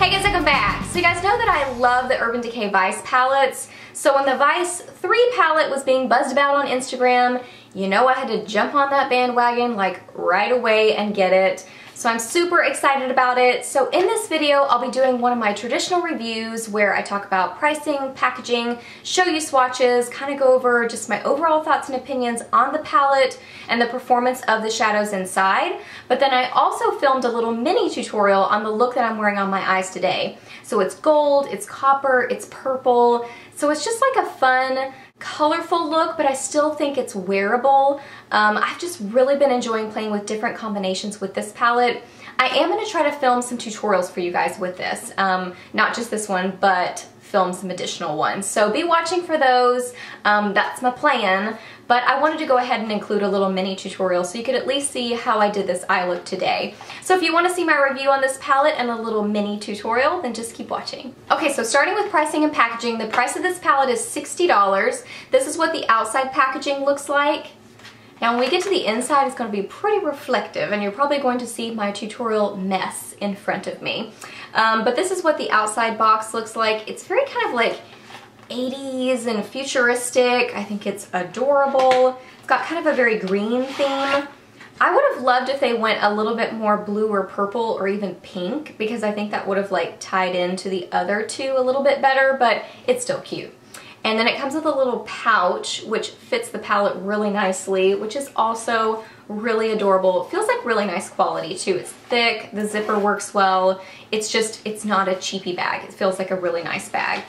Hey guys, welcome back. So you guys know that I love the Urban Decay Vice palettes. So when the Vice 3 palette was being buzzed about on Instagram, you know I had to jump on that bandwagon like right away and get it. So I'm super excited about it. So in this video, I'll be doing one of my traditional reviews where I talk about pricing, packaging, show you swatches, kind of go over just my overall thoughts and opinions on the palette and the performance of the shadows inside. But then I also filmed a little mini tutorial on the look that I'm wearing on my eyes today. So it's gold, it's copper, it's purple. So it's just like a fun, colorful look, but I still think it's wearable. I've just really been enjoying playing with different combinations with this palette. I am going to try to film some tutorials for you guys with this. Not just this one, but film some additional ones. So be watching for those. That's my plan. But I wanted to go ahead and include a little mini tutorial so you could at least see how I did this eye look today. So if you want to see my review on this palette and a little mini tutorial, then just keep watching. Okay, so starting with pricing and packaging, the price of this palette is $60. This is what the outside packaging looks like. Now when we get to the inside, it's going to be pretty reflective and you're probably going to see my tutorial mess in front of me. But this is what the outside box looks like. It's very kind of like 80s and futuristic. I think it's adorable. It's got kind of a very green theme. I would have loved if they went a little bit more blue or purple or even pink because I think that would have like tied into the other two a little bit better, but it's still cute. And then it comes with a little pouch which fits the palette really nicely, which is also really adorable. It feels like really nice quality too. It's thick, the zipper works well. It's not a cheapy bag. It feels like a really nice bag.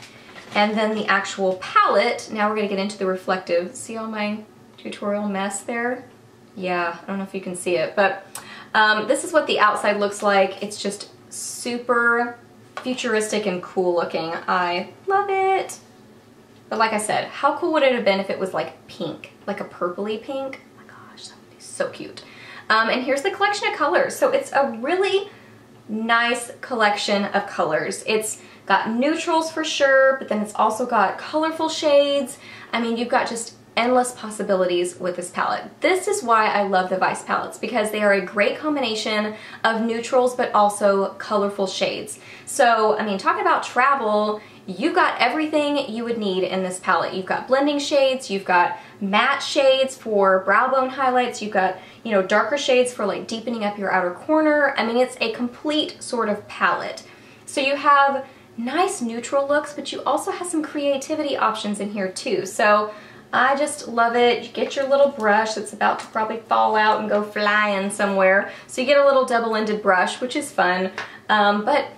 And then the actual palette, now we're gonna get into the reflective. See all my tutorial mess there? Yeah, I don't know if you can see it, but this is what the outside looks like. It's just super futuristic and cool looking. I love it. But like I said, how cool would it have been if it was like pink, like a purpley pink? Oh my gosh, that would be so cute. And here's the collection of colors. So it's a really nice collection of colors. It's got neutrals for sure, but then it's also got colorful shades. I mean, you've got just endless possibilities with this palette. This is why I love the Vice palettes, because they are a great combination of neutrals but also colorful shades. So, I mean, talking about travel, you've got everything you would need in this palette. You've got blending shades, you've got matte shades for brow bone highlights, you've got, you know, darker shades for like deepening up your outer corner. I mean, it's a complete sort of palette. So you have nice neutral looks, but you also have some creativity options in here too. So I just love it. You get your little brush that's about to probably fall out and go flying somewhere. So you get a little double-ended brush, which is fun, but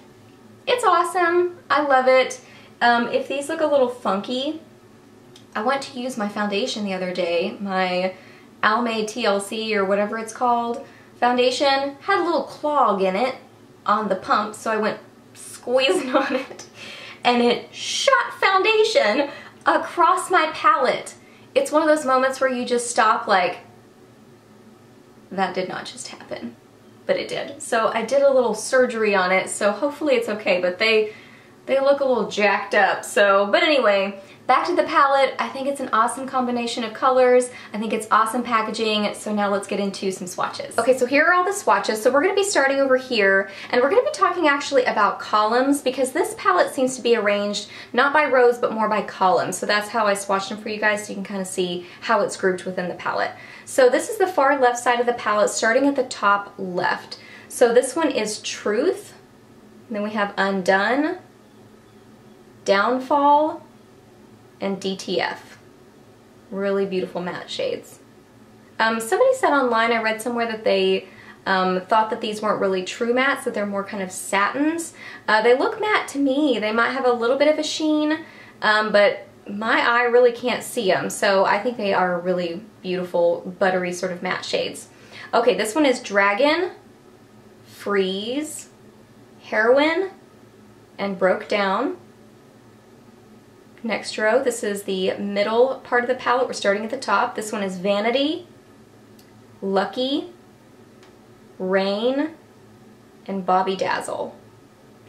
it's awesome. I love it. If these look a little funky, I went to use my foundation the other day, my Almay TLC or whatever it's called foundation, had a little clog in it on the pump, so I went squeezing on it and it shot foundation across my palette. It's one of those moments where you just stop like, that did not just happen, but it did. So I did a little surgery on it, so hopefully it's okay, but they look a little jacked up. So, but anyway, back to the palette. I think it's an awesome combination of colors. I think it's awesome packaging. So now let's get into some swatches. Okay, so here are all the swatches. So we're gonna be starting over here and we're gonna be talking actually about columns because this palette seems to be arranged not by rows but more by columns. So that's how I swatched them for you guys so you can kind of see how it's grouped within the palette. So this is the far left side of the palette starting at the top left. So this one is Truth. And then we have Undone, Downfall, and DTF. Really beautiful matte shades. Somebody said online, I read somewhere that they thought that these weren't really true mattes, that they're more kind of satins. They look matte to me. They might have a little bit of a sheen, but my eye really can't see them, so I think they are really beautiful, buttery sort of matte shades. Okay, this one is Dragon, Freeze, Heroine, and Broke Down. Next row, this is the middle part of the palette. We're starting at the top. This one is Vanity, Lucky, Rain, and Bobby Dazzle.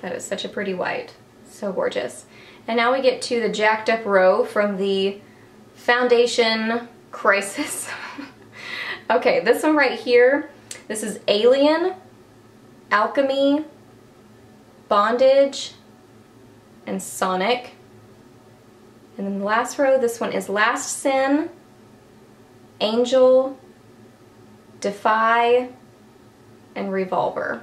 That is such a pretty white. So gorgeous. And now we get to the jacked up row from the foundation crisis. Okay, this one right here, this is Alien, Alchemy, Bondage and Sonic. And then the last row, this one is Last Sin, Angel, Defy, and Revolver.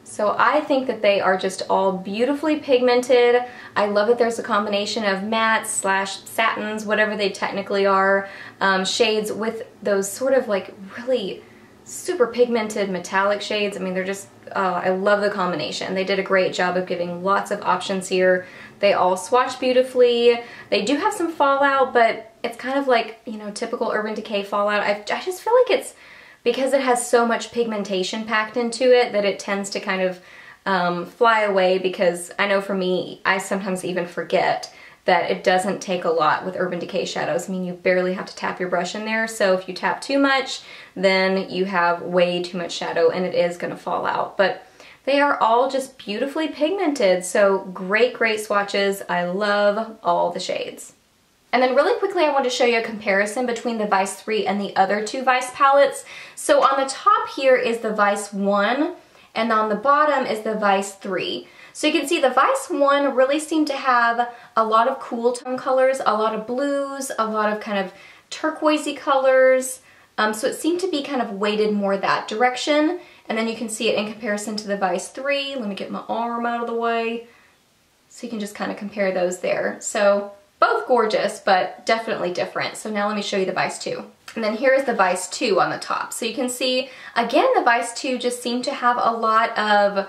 So I think that they are just all beautifully pigmented. I love that there's a combination of mattes slash satins, whatever they technically are, shades with those sort of like really super pigmented metallic shades. I mean, they're just, I love the combination. They did a great job of giving lots of options here. They all swatch beautifully. They do have some fallout, but it's kind of like, you know, typical Urban Decay fallout. I just feel like it's because it has so much pigmentation packed into it that it tends to kind of fly away, because I know for me, I sometimes even forget that it doesn't take a lot with Urban Decay shadows. I mean, you barely have to tap your brush in there, so if you tap too much, then you have way too much shadow and it is gonna fall out. But they are all just beautifully pigmented, so great, great swatches. I love all the shades. And then really quickly, I want to show you a comparison between the Vice 3 and the other two Vice palettes. So on the top here is the Vice 1, and on the bottom is the Vice 3. So you can see the Vice 1 really seemed to have a lot of cool tone colors, a lot of blues, a lot of kind of turquoisey colors. So it seemed to be kind of weighted more that direction. And then you can see it in comparison to the Vice 3. Let me get my arm out of the way. So you can just kind of compare those there. So both gorgeous, but definitely different. So now let me show you the Vice 2. And then here is the Vice 2 on the top. So you can see, again, the Vice 2 just seemed to have a lot of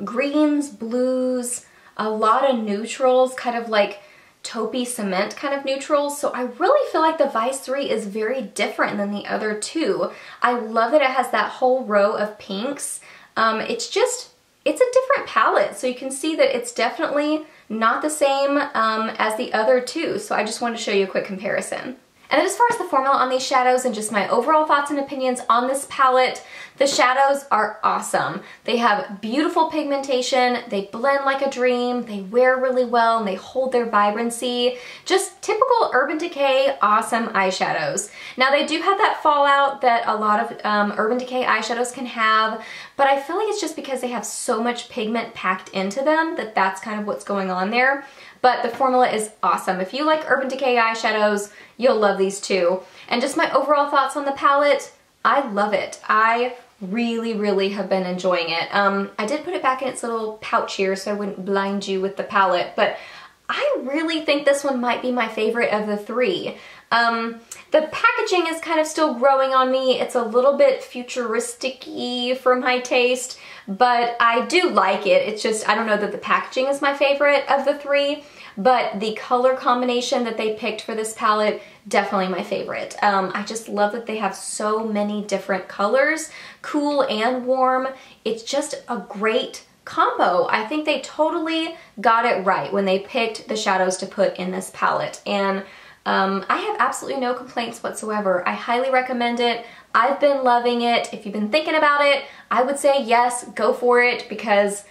greens, blues, a lot of neutrals, kind of like taupey cement kind of neutrals. So I really feel like the Vice 3 is very different than the other two. I love that it has that whole row of pinks. It's a different palette. So you can see that it's definitely not the same as the other two. So I just wanted to show you a quick comparison. And then as far as the formula on these shadows and just my overall thoughts and opinions on this palette, the shadows are awesome. They have beautiful pigmentation, they blend like a dream, they wear really well, and they hold their vibrancy. Just typical Urban Decay awesome eyeshadows. Now they do have that fallout that a lot of Urban Decay eyeshadows can have, but I feel like it's just because they have so much pigment packed into them that that's kind of what's going on there. But the formula is awesome. If you like Urban Decay eyeshadows, you'll love these too. And just my overall thoughts on the palette, I love it. I really, really have been enjoying it. I did put it back in its little pouch here so I wouldn't blind you with the palette, but I really think this one might be my favorite of the three. The packaging is kind of still growing on me. It's a little bit futuristic-y for my taste, but I do like it. It's just, I don't know that the packaging is my favorite of the three, but the color combination that they picked for this palette, definitely my favorite. I just love that they have so many different colors, cool and warm. It's just a great combo. I think they totally got it right when they picked the shadows to put in this palette, and I have absolutely no complaints whatsoever. I highly recommend it. I've been loving it. If you've been thinking about it, I would say yes, go for it, because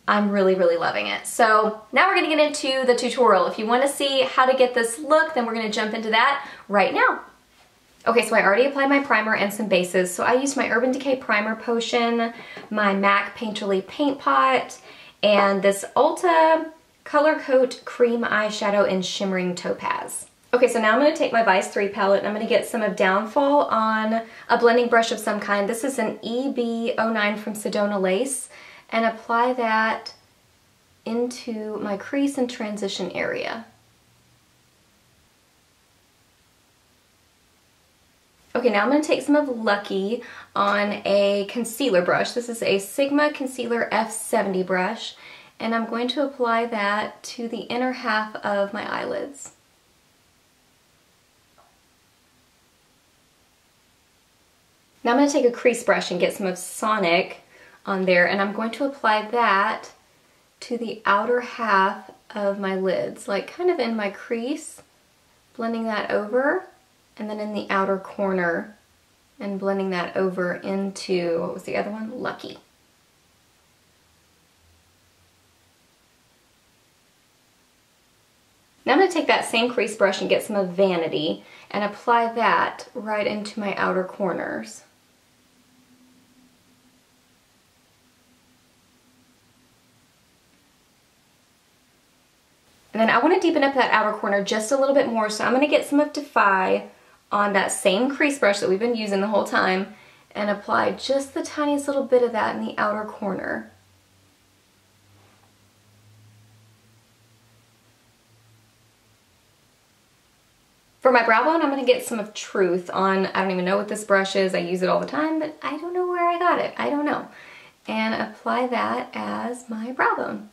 I'm really, really loving it. So now we're gonna get into the tutorial. If you wanna see how to get this look, then we're gonna jump into that right now. Okay, so I already applied my primer and some bases. So I used my Urban Decay Primer Potion, my MAC Painterly Paint Pot, and this Ulta Color Coat Cream Eyeshadow in Shimmering Topaz. Okay, so now I'm going to take my Vice 3 palette and I'm going to get some of Downfall on a blending brush of some kind. This is an EB09 from Sedona Lace, and apply that into my crease and transition area. Okay, now I'm going to take some of Lucky on a concealer brush. This is a Sigma Concealer F70 brush, and I'm going to apply that to the inner half of my eyelids. Now I'm going to take a crease brush and get some of Sonic on there, and I'm going to apply that to the outer half of my lids, like kind of in my crease, blending that over, and then in the outer corner, and blending that over into, what was the other one? Lucky. Now I'm going to take that same crease brush and get some of Vanity and apply that right into my outer corners. And then I want to deepen up that outer corner just a little bit more, so I'm going to get some of Defy on that same crease brush that we've been using the whole time and apply just the tiniest little bit of that in the outer corner. For my brow bone, I'm going to get some of Truth on, I don't even know what this brush is, I use it all the time, but I don't know where I got it, I don't know. And apply that as my brow bone.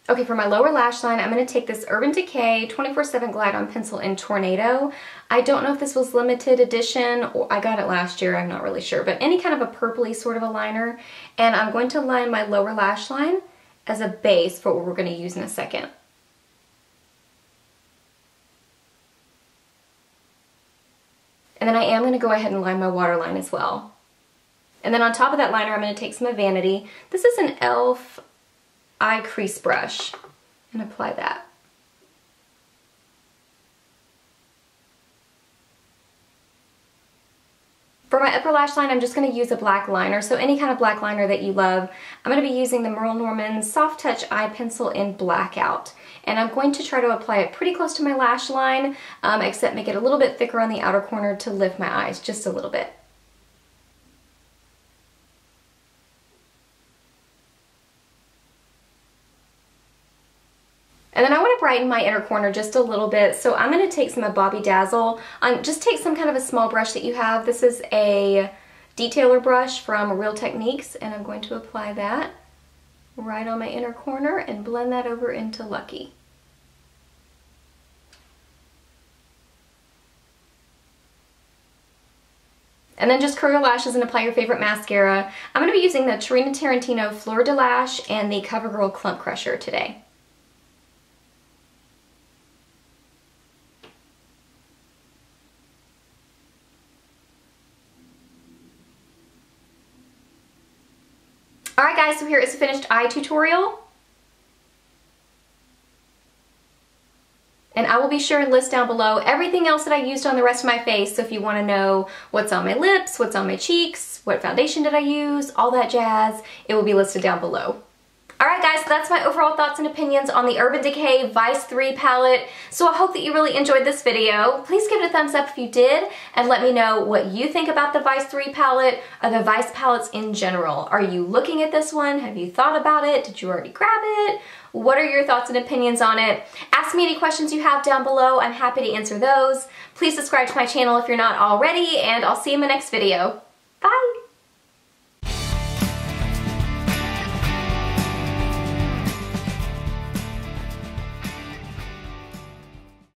Okay, for my lower lash line, I'm going to take this Urban Decay 24/7 Glide On Pencil in Tornado. I don't know if this was limited edition, or I got it last year, I'm not really sure, but any kind of a purpley sort of a liner. And I'm going to line my lower lash line as a base for what we're going to use in a second. And then I am going to go ahead and line my waterline as well. And then on top of that liner, I'm going to take some of Vanity. This is an e.l.f. eye crease brush and apply that. For my upper lash line, I'm just going to use a black liner, so any kind of black liner that you love. I'm going to be using the Merle Soft Touch Eye Pencil in Blackout. And I'm going to try to apply it pretty close to my lash line, except make it a little bit thicker on the outer corner to lift my eyes just a little bit. And then I want to brighten my inner corner just a little bit, so I'm going to take some of Bobby Dazzle. Just take some kind of a small brush that you have. This is a detailer brush from Real Techniques, and I'm going to apply that right on my inner corner and blend that over into Lucky. And then just curl your lashes and apply your favorite mascara. I'm going to be using the Tarantino Fleur de Lash and the Covergirl Clump Crusher today. Alright guys, so here is a finished eye tutorial. And I will be sure and list down below everything else that I used on the rest of my face, so if you want to know what's on my lips, what's on my cheeks, what foundation did I use, all that jazz, it will be listed down below. Alright guys, so that's my overall thoughts and opinions on the Urban Decay Vice 3 palette. So I hope that you really enjoyed this video. Please give it a thumbs up if you did, and let me know what you think about the Vice 3 palette, or the Vice palettes in general. Are you looking at this one? Have you thought about it? Did you already grab it? What are your thoughts and opinions on it? Ask me any questions you have down below. I'm happy to answer those. Please subscribe to my channel if you're not already, and I'll see you in my next video.